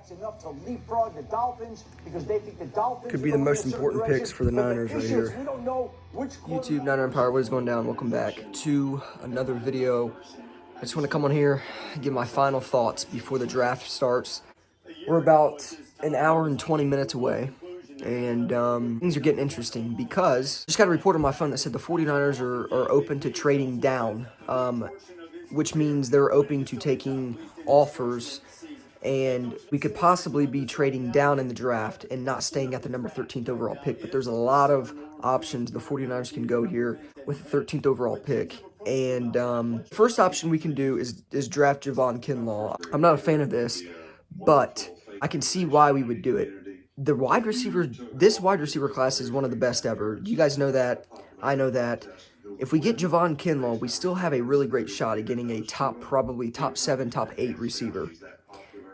enough to leapfrog the Dolphins because they think the Dolphins could be the most important picks for the Niners right here. We don't know which YouTube Niner Empire, what is going down? Welcome back to another video. I just want to come on here and give my final thoughts before the draft starts. We're about an hour and 20 minutes away, and things are getting interesting because I just got a report on my phone that said the 49ers are open to trading down, which means they're open to taking offers, and we could possibly be trading down in the draft and not staying at the number 13th overall pick. But there's a lot of options the 49ers can go here with the 13th overall pick. And first option we can do is draft Javon Kinlaw. I'm not a fan of this, but I can see why we would do it. The wide receiver, this wide receiver class is one of the best ever. You guys know that. I know that. If we get Javon Kinlaw, we still have a really great shot at getting a probably top 7, top 8 receiver.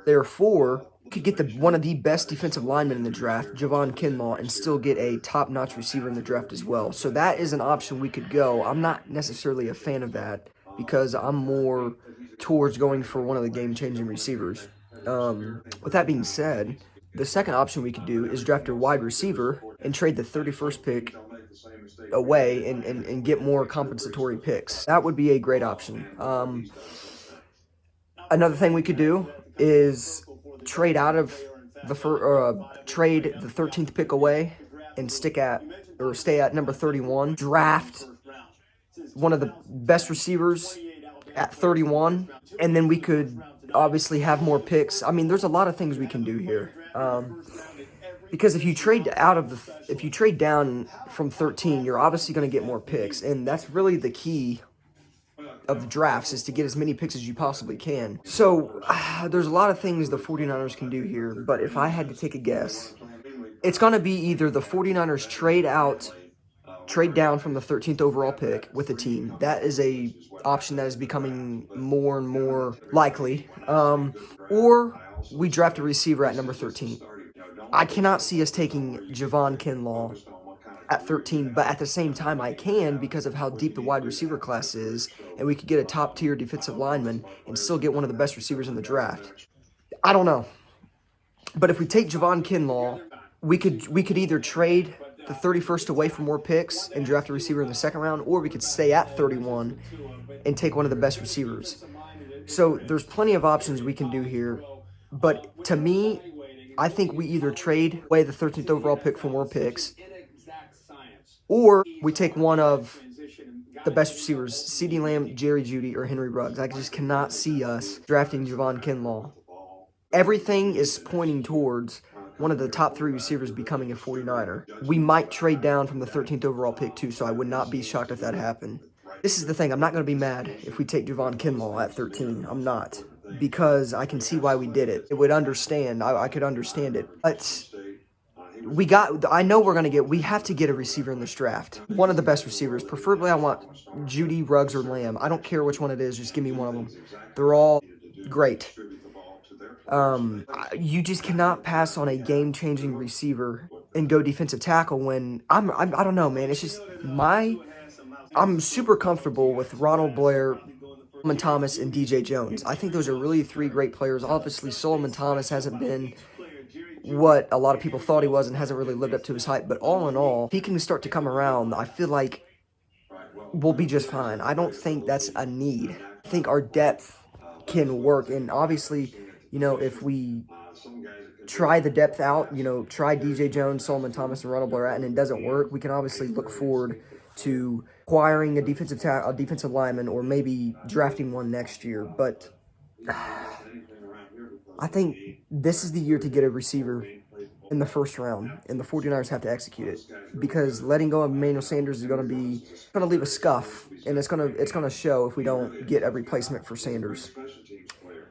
Therefore, you could get one of the best defensive linemen in the draft, Javon Kinlaw, and still get a top-notch receiver in the draft as well. So that is an option we could go. I'm not necessarily a fan of that because I'm more towards going for one of the game-changing receivers. With that being said, the second option we could do is draft a wide receiver and trade the 31st pick away and get more compensatory picks. That would be a great option. Another thing we could do is trade out of trade the 13th pick away and stay at number 31. Draft one of the best receivers at 31, and then we could obviously have more picks. I mean, there's a lot of things we can do here. Because if you trade down from 13, you're obviously going to get more picks, and that's really the key of the drafts, is to get as many picks as you possibly can. So there's a lot of things the 49ers can do here, but if I had to take a guess, it's going to be either the 49ers trade down from the 13th overall pick with a team. That is a option that is becoming more and more likely. Or we draft a receiver at number 13. I cannot see us taking Javon Kinlaw at 13, but at the same time I can because of how deep the wide receiver class is, and we could get a top-tier defensive lineman and still get one of the best receivers in the draft. I don't know. But if we take Javon Kinlaw, we could either trade the 31st away for more picks and draft a receiver in the second round, or we could stay at 31 and take one of the best receivers. So there's plenty of options we can do here, but to me, I think we either trade away the 13th overall pick for more picks, or we take one of the best receivers, CeeDee Lamb, Jerry Jeudy, or Henry Ruggs. I just cannot see us drafting Javon Kinlaw. Everything is pointing towards one of the top 3 receivers becoming a 49er. We might trade down from the 13th overall pick too, so I would not be shocked if that happened. This is the thing. I'm not going to be mad if we take Javon Kinlaw at 13. I'm not, because I can see why we did it. I could understand it. But I know we have to get a receiver in this draft. One of the best receivers. Preferably I want Jeudy, Ruggs, or Lamb. I don't care which one it is. Just give me one of them. They're all great. You just cannot pass on a game-changing receiver and go defensive tackle when I don't know, man. It's just I'm super comfortable with Ronald Blair, Solomon Thomas, and DJ Jones. I think those are really 3 great players. Obviously, Solomon Thomas hasn't been what a lot of people thought he was and hasn't really lived up to his hype. But all in all, if he can start to come around, I feel like we'll be just fine. I don't think that's a need. I think our depth can work. And obviously, if we try the depth out, try DJ Jones, Solomon Thomas, and Ronald Blair, and it doesn't work, we can obviously look forward to acquiring a defensive lineman, or maybe drafting one next year. But I think this is the year to get a receiver in the first round, and the 49ers have to execute it, because letting go of Emmanuel Sanders is going to leave a scuff, and it's going to show if we don't get a replacement for Sanders.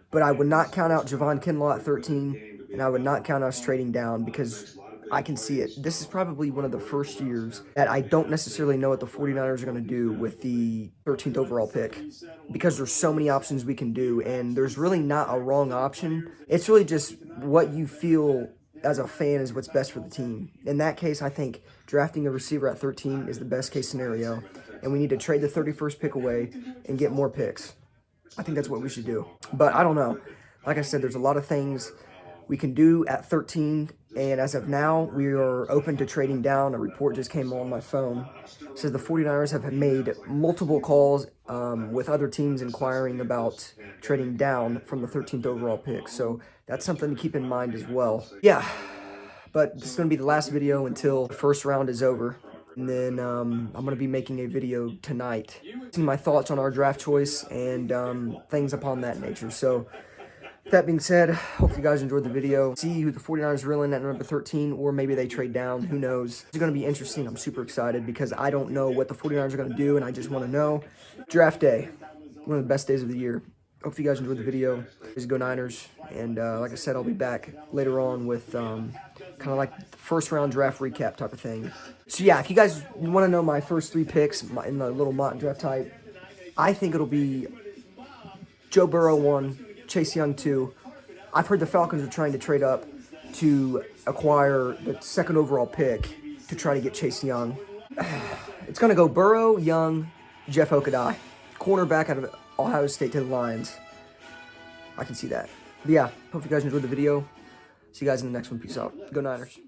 But I would not count out Javon Kinlaw at 13, and I would not count us trading down, because I can see it. This is probably one of the first years that I don't necessarily know what the 49ers are going to do with the 13th overall pick, because there's so many options we can do, and there's really not a wrong option. It's really just what you feel as a fan is what's best for the team. In that case, I think drafting a receiver at 13 is the best case scenario, and we need to trade the 31st pick away and get more picks. I think that's what we should do. But I don't know. Like I said, there's a lot of things we can do at 13. And as of now, we are open to trading down. A report just came on my phone. It says the 49ers have made multiple calls with other teams inquiring about trading down from the 13th overall pick. So that's something to keep in mind as well. Yeah, but this is going to be the last video until the first round is over. And then I'm going to be making a video tonight, my thoughts on our draft choice and things upon that nature. So that being said, hope you guys enjoyed the video. See who the 49ers reel in at number 13, or maybe they trade down. Who knows? It's going to be interesting. I'm super excited because I don't know what the 49ers are going to do, and I just want to know. Draft day, one of the best days of the year. Hope you guys enjoyed the video. Please go Niners. And like I said, I'll be back later on with kind of like the first round draft recap type of thing. So yeah, if you guys want to know my first 3 picks in the little mock draft type, I think it'll be Joe Burrow 1, Chase Young 2. I've heard the Falcons are trying to trade up to acquire the 2nd overall pick to try to get Chase Young. It's going to go Burrow, Young, Jeff Okudah, cornerback out of Ohio State to the Lions. I can see that. But yeah, hope you guys enjoyed the video. See you guys in the next one. Peace out. Go Niners.